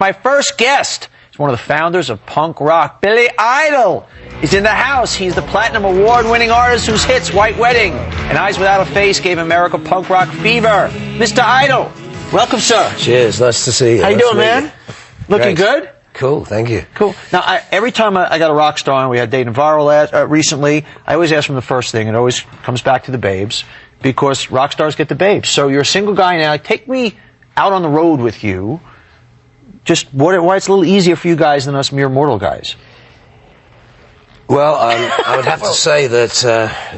My first guest is one of the founders of punk rock, Billy Idol. He's in the house. He's the Platinum Award-winning artist whose hits White Wedding and Eyes Without a Face gave America punk rock fever. Mr. Idol, welcome, sir. Cheers. Nice to see you. How you doing, man? Looking good? Cool, thank you. Cool. Now, every time I got a rock star on, we had Dave Navarro recently, I always ask him the first thing. It always comes back to the babes, because rock stars get the babes. So you're a single guy now. Take me out on the road with you. Just why it's a little easier for you guys than us mere mortal guys. Well, I would have to say that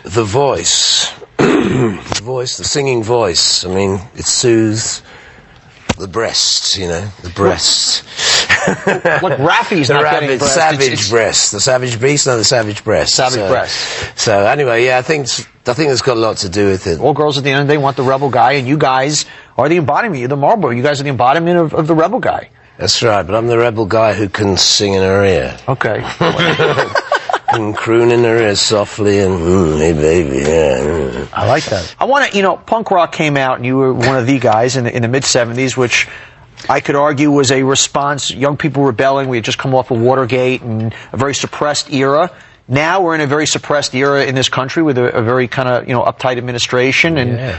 the voice, the singing voice, I mean, it soothes the breasts, you know, the breasts. Look, Raffy's not getting breast. Savage breast. The savage beast, no, the savage breast. Savage breast. So anyway, yeah, I think it's got a lot to do with it. All girls at the end of the day want the rebel guy, and you guys are the embodiment. You're the Marlboro. You guys are the embodiment of the rebel guy. That's right, but I'm the rebel guy who can sing in her ear. Okay. Can croon in her ear softly and, hey baby, yeah. I like that. I want to, punk rock came out, and you were one of the guys in the mid-'70s, which I could argue was a response. Young people rebelling. We had just come off of Watergate and a very suppressed era. Now we're in a very suppressed era in this country with a very kind of, uptight administration. And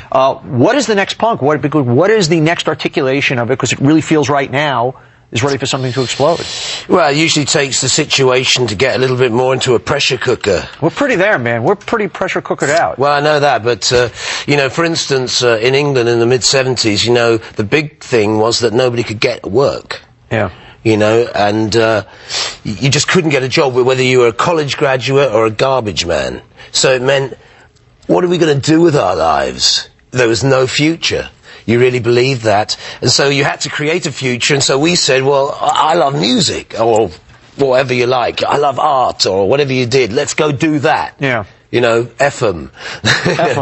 what is the next punk? What is the next articulation of it? Because it really feels right now is ready for something to explode. Well, it usually takes the situation to get a little bit more into a pressure cooker. We're pretty there, man. We're pretty pressure cookered out. Well, I know that, but, for instance, in England in the mid-'70s, the big thing was that nobody could get work. Yeah. And you just couldn't get a job, whether you were a college graduate or a garbage man. So it meant, what are we going to do with our lives? There was no future. You really believed that. And so you had to create a future, and so we said, well, I love music, or whatever you like. I love art, or whatever you did. Let's go do that. Yeah. F 'em. F 'em.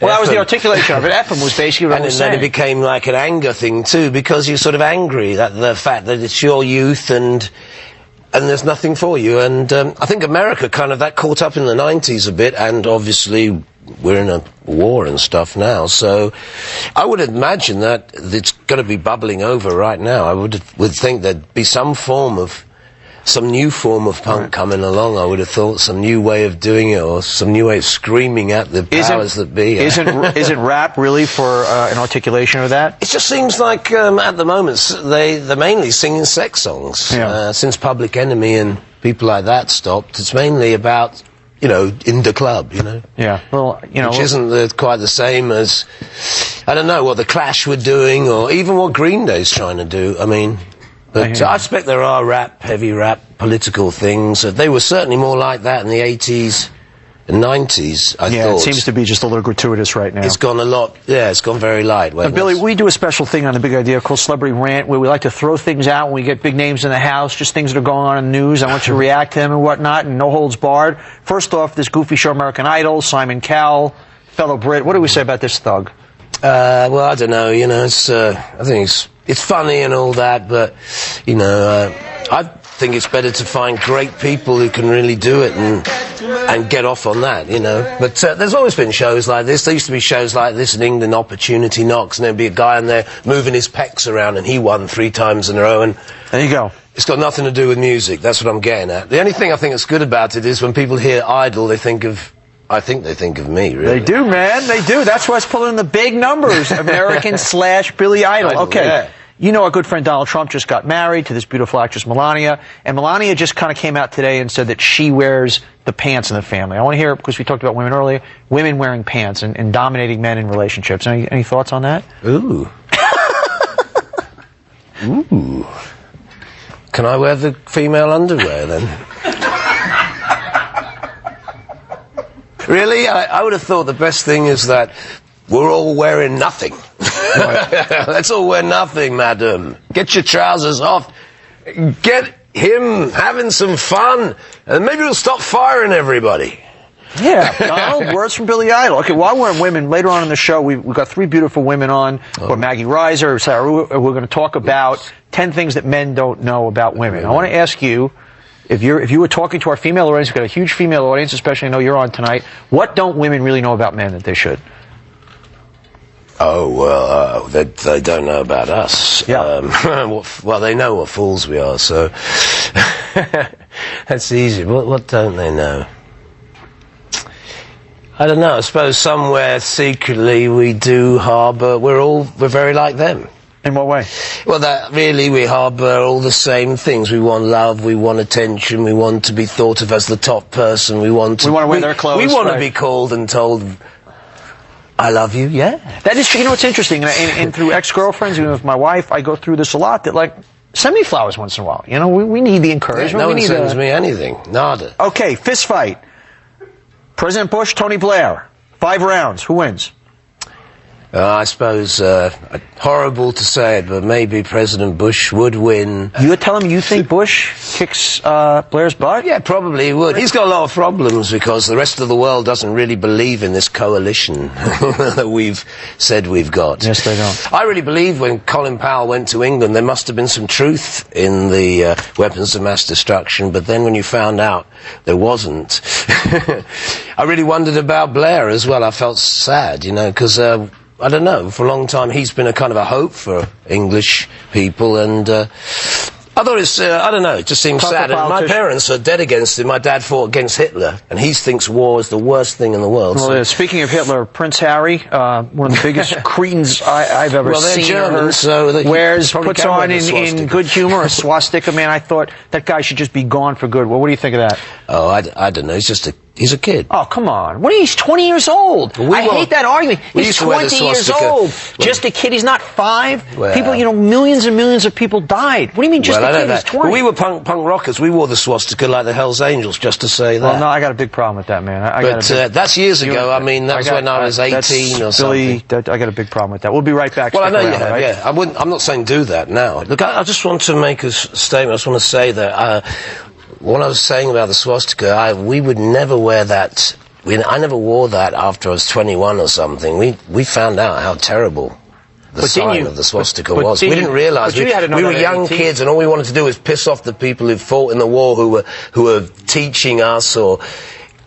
Well, that was the articulation of it. F 'em was basically what I was saying. And then it became like an anger thing, too, because you're sort of angry at the fact that it's your youth and there's nothing for you. And I think America that caught up in the 90s a bit, and obviously we're in a war and stuff now, so I would imagine that it's going to be bubbling over right now. I would think there'd be some new form of punk coming along. I would have thought some new way of doing it, or some new way of screaming at the powers that be. Isn't rap really for an articulation of that? It just seems like at the moment they're mainly singing sex songs. Yeah. Since Public Enemy and people like that stopped, it's mainly about in the club, Yeah. Well, which isn't quite the same as, I don't know, what the Clash were doing, or even what Green Day's trying to do. I mean, but I expect there are heavy rap, political things. They were certainly more like that in the 80s and 90s, I thought. Yeah, it seems to be just a little gratuitous right now. It's gone a lot, it's gone very light. But Billy, we do a special thing on The Big Idea called Celebrity Rant, where we like to throw things out when we get big names in the house, just things that are going on in the news. I want you to react to them and whatnot, and no holds barred. First off, this goofy show American Idol, Simon Cowell, fellow Brit. What do we say about this thug? Well, I don't know, I think it's funny and all that, but, I think it's better to find great people who can really do it and get off on that, But there's always been shows like this. There used to be shows like this in England, Opportunity Knocks, and there'd be a guy in there moving his pecs around, and he won 3 times in a row. And there you go. It's got nothing to do with music. That's what I'm getting at. The only thing I think that's good about it is when people hear Idol, I think they think of me, really. They do, man. They do. That's why it's pulling in the big numbers. American/Billy Idol. Okay. Yeah. Our good friend Donald Trump just got married to this beautiful actress Melania, and Melania just kind of came out today and said that she wears the pants in the family. I want to hear, because we talked about women earlier, women wearing pants and dominating men in relationships. Any thoughts on that? Ooh. Ooh. Can I wear the female underwear, then? Really? I would have thought the best thing is that we're all wearing nothing. Let's all wear nothing, madam. Get your trousers off. Get him having some fun. And maybe we'll stop firing everybody. Yeah, Donald, words from Billy Idol. Okay, while we're on women, later on in the show, we've got 3 beautiful women on, or Maggie Reiser, Sarah. We're going to talk about 10 things that men don't know about women. I want to ask you, if you were talking to our female audience, we've got a huge female audience, especially I know you're on tonight, what don't women really know about men that they should? Oh, well, they don't know about us. Yeah. Well, they know what fools we are, so that's easy. What don't they know? I don't know. I suppose somewhere secretly we do harbour. We're very like them. In what way? Well, that really we harbour all the same things. We want love, we want attention, we want to be thought of as the top person, we want to wear their clothes. We want right. to be called and told, I love you, yeah. That is true. You know what's interesting? And through ex-girlfriends, even with my wife, I go through this a lot, that, like, send me flowers once in a while. You know, we need the encouragement. No we one need sends me anything. Nada. Okay, fist fight. President Bush, Tony Blair. 5 rounds. Who wins? I suppose, horrible to say it, but maybe President Bush would win. You're telling me you think Bush kicks Blair's butt? Yeah, probably he would. He's got a lot of problems because the rest of the world doesn't really believe in this coalition that we've said we've got. Yes, they don't. I really believe when Colin Powell went to England, there must have been some truth in the weapons of mass destruction, but then when you found out there wasn't, I really wondered about Blair as well. I felt sad, you know, because I don't know, for a long time he's been a kind of a hope for English people, and I thought it's, I don't know, it just seems sad. And my parents are dead against him. My dad fought against Hitler, and he thinks war is the worst thing in the world. Well, so. speaking of Hitler, Prince Harry, one of the biggest cretins I've ever Well, they're seen. German, so puts on in good humor a swastika. Man, I thought that guy should just be gone for good. Well, what do you think of that? Oh, I don't know. He's a kid. Oh, come on. What? He's 20 years old. I hate that argument. He's 20 years old. Just a kid. He's not 5. Well, people, you know, millions and millions of people died. What do you mean just a kid? He's 20. Well, we were punk rockers. We wore the swastika like the Hells Angels, just to say that. Well, no, I got a big problem with that, man. That's years ago. I mean, that was when I was 18 or something. I got a big problem with that. We'll be right back. Well, I know you have, right? yeah. I'm not saying do that now. Look, I just want to make a statement. I just want to say that what I was saying about the swastika, we would never wear that. I never wore that after I was 21 or something. We found out how terrible the sign of the swastika was. We didn't realise. We were young kids, and all we wanted to do was piss off the people who fought in the war, who were teaching us, and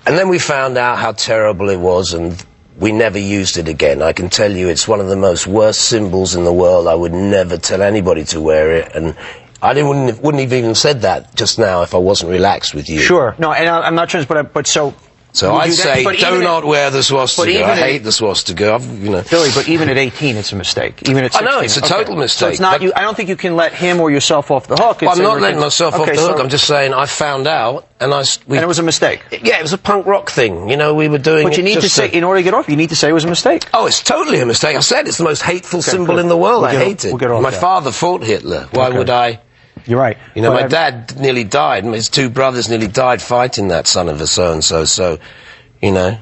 then we found out how terrible it was, and we never used it again. I can tell you, it's one of the most worst symbols in the world. I would never tell anybody to wear it, and I wouldn't have even said that just now if I wasn't relaxed with you. Sure. No, and I'm not sure, but so. So I'd say do not wear the swastika. I hate the swastika. Billy, but even at 18, it's a mistake. Even at 16. I know, it's a total mistake. So it's not. I don't think you can let him or yourself off the hook. I'm not letting myself off the hook. I'm just saying I found out, and it was a mistake. Yeah, it was a punk rock thing. You know, we were doing. But you need to say, in order to get off, you need to say it was a mistake. Oh, it's totally a mistake. I said it's the most hateful symbol in the world. I hate it. My father fought Hitler. Why would I? You're right. You know, my dad nearly died, and his 2 brothers nearly died fighting that son of a so-and-so, so, you know.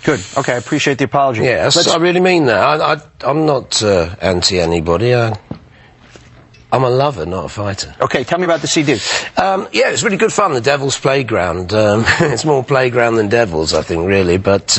Good. Okay, I appreciate the apology. Yeah, I really mean that. I'm not anti-anybody. I'm a lover, not a fighter. Okay, tell me about the CD. Yeah, it's really good fun, The Devil's Playground. It's more playground than devils, I think, really, but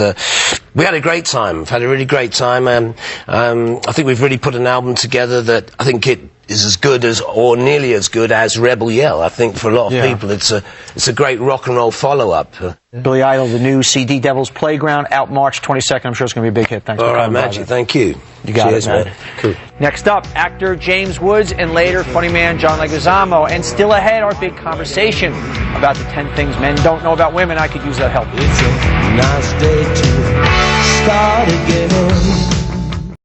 we had a great time. We've had a really great time. I think we've really put an album together that I think it is as good as, or nearly as good as, Rebel Yell. I think for a lot of people it's a great rock and roll follow-up. Billy Idol, the new CD, Devil's Playground, out March 22nd. I'm sure it's going to be a big hit. Thanks for coming. All right, Magic, thank you. You got Cheers, it, man. Cool. Next up, actor James Woods, and later funny man John Leguizamo. And still ahead, our big conversation about the 10 things men don't know about women. I could use that help. It's a nice day to start again.